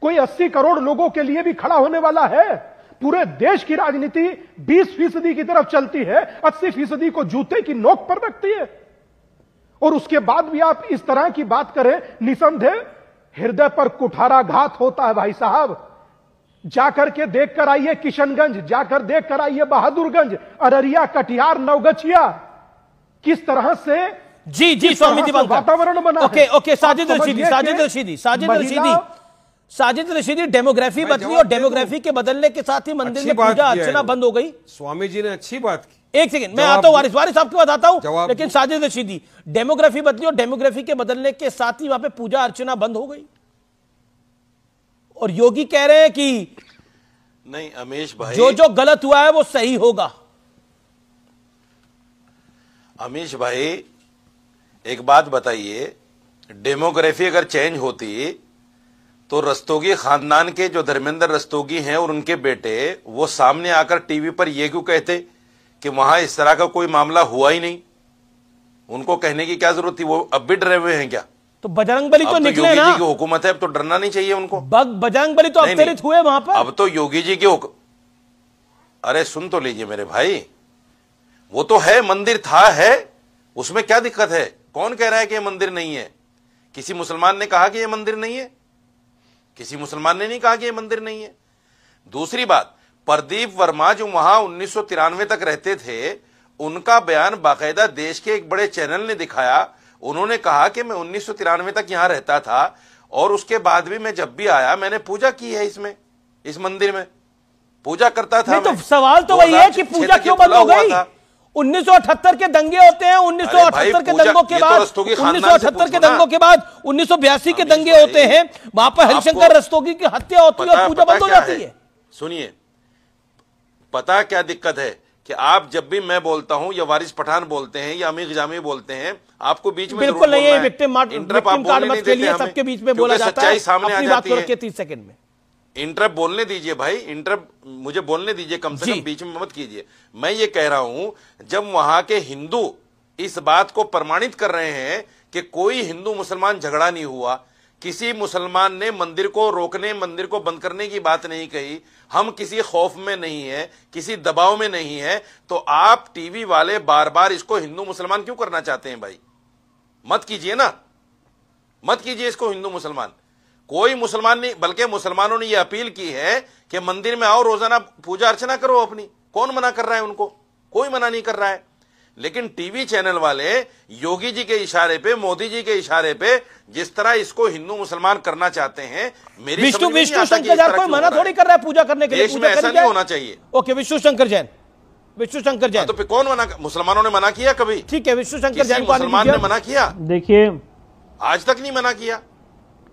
कोई 80 करोड़ लोगों के लिए भी खड़ा होने वाला है? पूरे देश की राजनीति 20% की तरफ चलती है, 80% को जूते की नोक पर रखती है, और उसके बाद भी आप इस तरह की बात करें, निसंदेह हृदय पर कुठाराघात होता है भाई साहब। जाकर के देख कर आइए किशनगंज, जाकर देख कर आइए बहादुरगंज, अररिया, कटिहार, नवगछिया, किस तरह से जी स्वामी दिवाकर वातावरण बना। ओके साजिद रशीदी डेमोग्राफी बदली, और डेमोग्राफी के बदलने के साथ ही मंदिर में पूजा अर्चना बंद हो गई। स्वामी जी ने अच्छी बात की। एक सेकंड, मैं आता हूं वारिस साहब के बाद आता हूं, लेकिन साजिद रशीदी डेमोग्राफी बदली और डेमोग्राफी के बदलने के साथ ही वहां पे पूजा अर्चना बंद हो गई, और योगी कह रहे हैं कि नहीं अमीश भाई, जो गलत हुआ है वो सही होगा। अमीश भाई एक बात बताइए, डेमोग्राफी अगर चेंज होती तो रस्तोगी खानदान के जो धर्मेंद्र रस्तोगी हैं और उनके बेटे, वो सामने आकर टीवी पर ये क्यों कहते कि वहां इस तरह का कोई मामला हुआ ही नहीं? उनको कहने की क्या जरूरत थी? वो अब भी डरे हुए हैं क्या? तो बजरंगबली तो निकले योगी ना, जी की हुकूमत है, अब तो डरना नहीं चाहिए उनको। बजरंगबली तो अवतरित हुए वहां पर। अब तो योगी जी की अरे सुन तो लीजिए मेरे भाई, वो तो है, मंदिर था, है, उसमें क्या दिक्कत है? कौन कह रहा है कि ये मंदिर नहीं है? किसी मुसलमान ने कहा कि ये मंदिर नहीं है? किसी मुसलमान ने नहीं कहा कि ये मंदिर नहीं है। दूसरी बात, प्रदीप वर्मा जो वहां 1993 तक रहते थे, उनका बयान बाकायदा देश के एक बड़े चैनल ने दिखाया। उन्होंने कहा कि मैं 1993 तक यहां रहता था और उसके बाद भी मैं जब भी आया मैंने पूजा की है, इसमें, इस मंदिर में पूजा करता था। तो सवाल तो वही है कि पूजा क्यों बंद हो गई? 1978 के दंगे होते हैं, 1978 के दंगों के बाद, 1978 के दंगों के बाद 1982 के दंगे होते हैं, वहां पर हरिशंकर रस्तोगी की हत्या होती है और पूजा बंद हो जाती है। सुनिए, पता क्या दिक्कत है कि आप जब भी मैं बोलता हूं या वारिस पठान बोलते हैं या अमीर जामी बोलते हैं, आपको बीच में बिल्कुल नहीं है, विक्टिम कार्ड मत के लिए सबके बीच में बोला जाता है। सामने आ जाती है। 30 सेकंड में इंटरप्ट बोलने दीजिए भाई, इंटरप्ट मुझे बोलने दीजिए, कम से कम बीच में मत कीजिए। मैं ये कह रहा हूं, जब वहां के हिंदू इस बात को प्रमाणित कर रहे हैं कि कोई हिंदू मुसलमान झगड़ा नहीं हुआ, किसी मुसलमान ने मंदिर को रोकने, मंदिर को बंद करने की बात नहीं कही, हम किसी खौफ में नहीं है, किसी दबाव में नहीं है, तो आप टीवी वाले बार बार इसको हिंदू मुसलमान क्यों करना चाहते हैं भाई? मत कीजिए ना, मत कीजिए इसको हिंदू मुसलमान। कोई मुसलमान नहीं, बल्कि मुसलमानों ने यह अपील की है कि मंदिर में आओ, रोजाना पूजा अर्चना करो अपनी। कौन मना कर रहा है उनको? कोई मना नहीं कर रहा है। लेकिन टीवी चैनल वाले योगी जी के इशारे पे, मोदी जी के इशारे पे जिस तरह इसको हिंदू मुसलमान करना चाहते हैं, मेरी विष्णु शंकर जैन कोई मना थोड़ी कर रहा है पूजा करने के लिए। देश में ऐसा नहीं होना चाहिए। ओके, विष्णु शंकर जैन तो फिर कौन मना? मुसलमानों ने मना किया कभी? ठीक है, विष्णु शंकर जैन मुसलमान ने मना किया? देखिए, आज तक नहीं मना किया।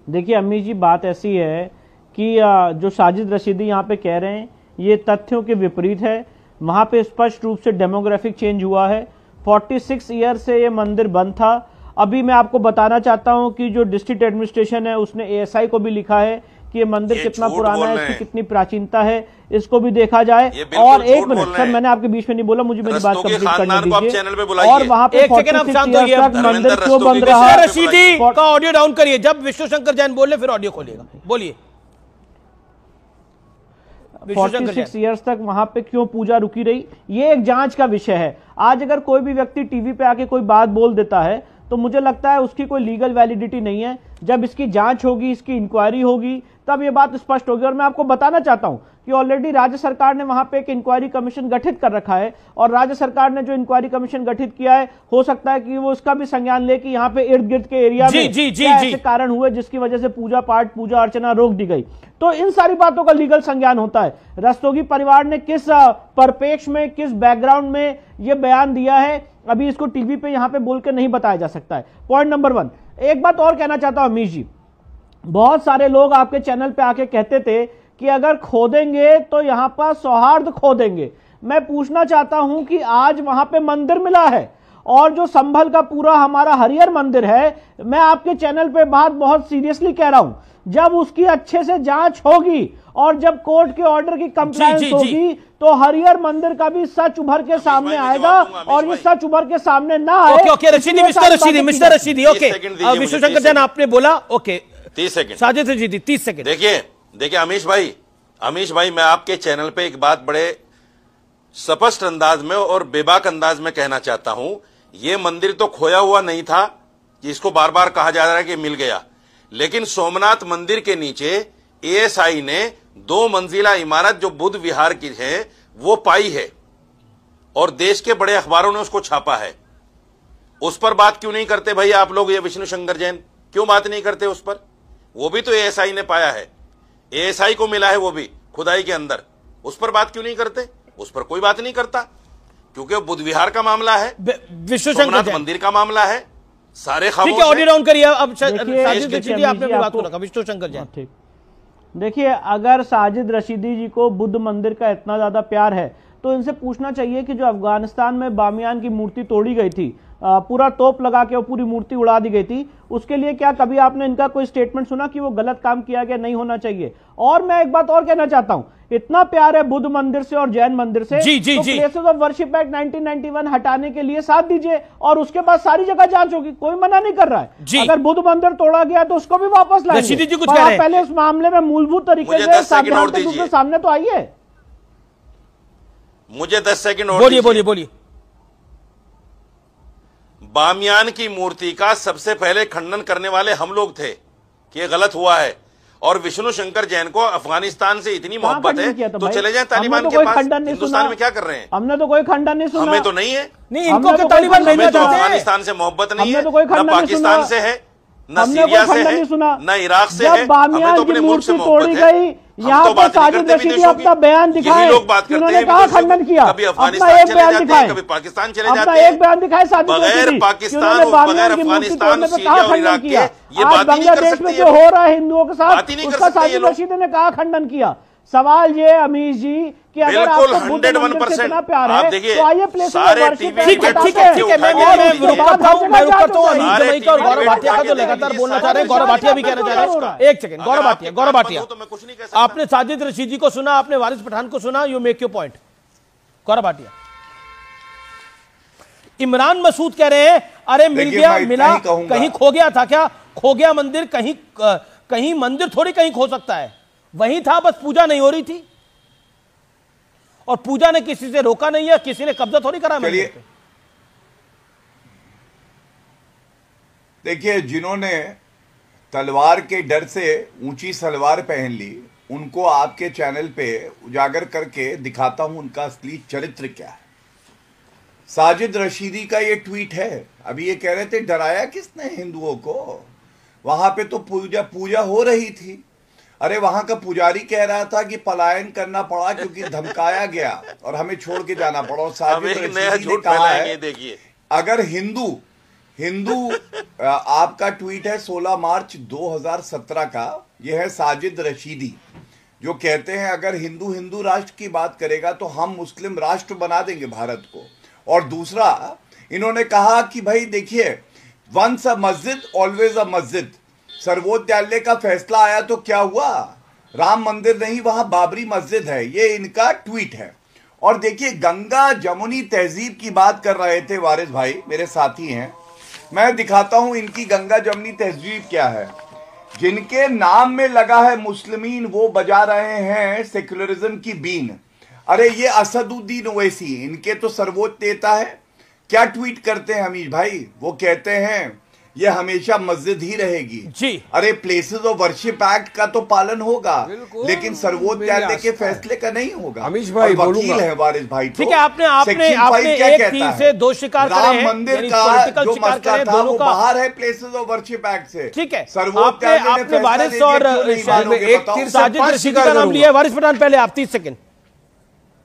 देखिए अम्मी जी, बात ऐसी है कि जो साजिद रशीदी यहाँ पे कह रहे हैं ये तथ्यों के विपरीत है। वहाँ पे स्पष्ट रूप से डेमोग्राफिक चेंज हुआ है। 46 ईयर से ये मंदिर बंद था। अभी मैं आपको बताना चाहता हूँ कि जो डिस्ट्रिक्ट एडमिनिस्ट्रेशन है उसने एएसआई को भी लिखा है कि ये मंदिर कितना पुराना है, इसकी कितनी प्राचीनता है, इसको भी देखा जाए। और एक मिनट सर, मैंने आपके बीच में नहीं बोला, मुझे मेरी बात कंप्लीट करने दीजिए। और वहाँ पे 46 ईयर तक मंदिर क्यों बंद रहा? रशीदी का ऑडियो डाउन करिए, जब विष्णु शंकर जैन बोले फिर ऑडियो खोलिएगा। बोलिए। 46 ईयर्स तक वहां पे क्यों पूजा रुकी रही, ये एक जांच का विषय है। आज अगर कोई भी व्यक्ति टीवी पे आके कोई बात बोल देता है तो मुझे लगता है उसकी कोई लीगल वैलिडिटी नहीं है। जब इसकी जांच होगी, इसकी इंक्वायरी होगी, तब ये बात स्पष्ट होगी। और मैं आपको बताना चाहता हूं कि ऑलरेडी राज्य सरकार ने वहां पे एक इंक्वायरी कमीशन गठित कर रखा है, और राज्य सरकार ने जो इंक्वायरी कमीशन गठित किया है, हो सकता है कि वो इसका भी संज्ञान ले कि यहाँ पे इर्द गिर्द के एरिया में ऐसे कारण हुए जिसकी वजह से पूजा पाठ, पूजा अर्चना रोक दी गई। तो इन सारी बातों का लीगल संज्ञान होता है। रस्तोगी परिवार ने किस परिपेक्ष में, किस बैकग्राउंड में ये बयान दिया है, अभी इसको टीवी पे यहाँ पे बोल के नहीं बताया जा सकता है। Point number 1। एक बात और कहना चाहता हूं अमीश जी, बहुत सारे लोग आपके चैनल पे आके कहते थे कि अगर खोदेंगे तो यहां पर सौहार्द खोदेंगे। मैं पूछना चाहता हूं कि आज वहां पे मंदिर मिला है, और जो संभल का पूरा हमारा हरियर मंदिर है, मैं आपके चैनल पे बात बहुत सीरियसली कह रहा हूं, जब उसकी अच्छे से जांच होगी और जब कोर्ट के ऑर्डर की कंप्लायंस होगी तो हरियर मंदिर का भी सच उभर के सामने आएगा। और ये सच उभर के सामने ना आए। Okay Rashidi, mister Rashidi, okay Vishnu Shankar Jain आपने बोला, okay 30 second. Sajid Rashidi 30 second. देखिए, देखिए अमीश भाई मैं आपके चैनल पे एक बात बड़े स्पष्ट अंदाज में और बेबाक अंदाज में कहना चाहता हूं, यह मंदिर तो खोया हुआ नहीं था जिसको बार बार कहा जा रहा है कि मिल गया, लेकिन सोमनाथ मंदिर के नीचे एएसआई ने 2 मंजिला इमारत जो बुद्ध विहार की है वो पाई है और देश के बड़े अखबारों ने उसको छापा है। उस पर बात क्यों नहीं करते भाई आप लोग? ये विष्णु शंकर जैन क्यों बात नहीं करते उस पर? वो भी तो एएसआई ने पाया है, एएसआई को मिला है वो भी खुदाई के अंदर, उस पर बात क्यों नहीं करते? उस पर कोई बात नहीं करता क्योंकि वो बुद्ध विहार का मामला है, विष्णु शंकर मंदिर का मामला है, सारे खामोश हैं। ऑडियो डाउन करिए अब। आपने बात को रखा विष्णु शंकर जैन। ठीक, देखिए अगर साजिद रशीदी जी को बुद्ध मंदिर का इतना ज्यादा प्यार है तो इनसे पूछना चाहिए कि जो अफगानिस्तान में बामियान की मूर्ति तोड़ी गई थी, पूरा तोप लगा के वो पूरी मूर्ति उड़ा दी गई थी, उसके लिए क्या कभी आपने इनका कोई स्टेटमेंट सुना कि वो गलत काम किया गया, नहीं होना चाहिए? और मैं एक बात और कहना चाहता हूं, इतना प्यार है बुद्ध मंदिर से और जैन मंदिर से, तो प्लेसेस ऑफ वर्शिप एक्ट 1991 हटाने के लिए साथ दीजिए और उसके बाद सारी जगह जांच होगी, कोई मना नहीं कर रहा है। अगर बुद्ध मंदिर तोड़ा गया तो उसको भी वापस लाएंगे, पर आप पहले इस मामले में मूलभूत तरीके से सामने तो आइए। मुझे 10 सेकंड और बोलिए। बामियान की मूर्ति का सबसे पहले खंडन करने वाले हम लोग थे कि ये गलत हुआ है, और विष्णु शंकर जैन को अफगानिस्तान से इतनी मोहब्बत है तो चले जाएं तालिबान के पास। हिंदुस्तान में क्या कर रहे हैं? हमने तो कोई खंडन नहीं सुना। हमें तो नहीं है, इनको तो तालिबान हमें तो अफगानिस्तान से मोहब्बत नहीं है, न पाकिस्तान से है, न सीरिया से है, न इराक से है, हमें तो अपने मुल्क से मोहब्बत है। यहाँ पर साजिद रशीदी अपना बयान दिखाए, उन्होंने कहा खंडन किया, कभी अफगानिस्तान चले जाते हैं, कभी पाकिस्तान चले जाते हैं, एक बयान दिखाए साजिद रशीदी, बगैर पाकिस्तान और बगैर अफगानिस्तान, सीरिया और इराक के ये बात ही नहीं कर बांग्लादेश में जो हो रहा है हिंदुओं के साथ, उसका साजिद रशीदी ने कहा खंडन किया। सवाल ये अमीश जी कि अगर आपको बुद्ध मंदिर से इतना प्यार है तो आइए प्लेस सारे टीवी ठीक है मैं रुकता हूं। अमीश जमई का और गौरव भाटिया का जो लगातार बोलना चाह रहे हैं, गौरव भाटिया भी कहना चाह रहे हैं। एक सेकंड, गौरव भाटिया आपने साजिद रशीदी को सुना, आपने वारिस पठान को सुना, you make your point. Gaurav Bhatia, Imran Masood कह रहे हैं अरे मिल गया, मिला, कहीं खो गया था क्या? खो गया मंदिर, कहीं मंदिर थोड़ी कहीं खो सकता है, वहीं था, बस पूजा नहीं हो रही थी और पूजा ने किसी से रोका नहीं है, किसी ने कब्जा थोड़ी करा मंदिर पे। देखिए, जिन्होंने तलवार के डर से ऊंची सलवार पहन ली, उनको आपके चैनल पे उजागर करके दिखाता हूं उनका असली चरित्र क्या है। साजिद रशीदी का ये ट्वीट है। अभी ये कह रहे थे डराया किसने हिंदुओं को, वहां पे तो पूजा हो रही थी। अरे वहां का पुजारी कह रहा था कि पलायन करना पड़ा क्योंकि धमकाया गया और हमें छोड़ के जाना पड़ा। और साजिद रशीदी ने कहा है, अगर हिंदू आपका ट्वीट है 16 मार्च 2017 का, यह है साजिद रशीदी जो कहते हैं अगर हिंदू राष्ट्र की बात करेगा तो हम मुस्लिम राष्ट्र बना देंगे भारत को। और दूसरा इन्होंने कहा कि भाई देखिए, वंस अ मस्जिद ऑलवेज अ मस्जिद। सर्वोच्च न्यायालय का फैसला आया तो क्या हुआ, राम मंदिर नहीं वहां बाबरी मस्जिद है। ये इनका ट्वीट है। और देखिए, गंगा जमुनी तहजीब की बात कर रहे थे वारिस भाई, मेरे साथी हैं, मैं दिखाता हूं इनकी गंगा जमुनी तहजीब क्या है। जिनके नाम में लगा है मुस्लिमीन, वो बजा रहे हैं सेक्युलरिज्म की बीन। अरे ये असदुद्दीन ओवैसी, इनके तो सर्वोच्च नेता है, क्या ट्वीट करते हैं अमीश भाई? वो कहते हैं ये हमेशा मस्जिद ही रहेगी जी। अरे प्लेसेस ऑफ वर्शिप एक्ट का तो पालन होगा, लेकिन सर्वोच्च न्यायालय के फैसले का नहीं होगा। अमीश भाई वकील है वारिस भाई, ठीक है, आपने एक तीर से दो शिकार करे हैं, मंदिर का जो मसला था वो बाहर है प्लेसेस ऑफ वर्शिप एक्ट से। ठीक है, सर्वोच्च न्यायालय ने वारिस और साजिद रशीदी का नाम लिया। वारिस पठान पहले आप 30 सेकंड।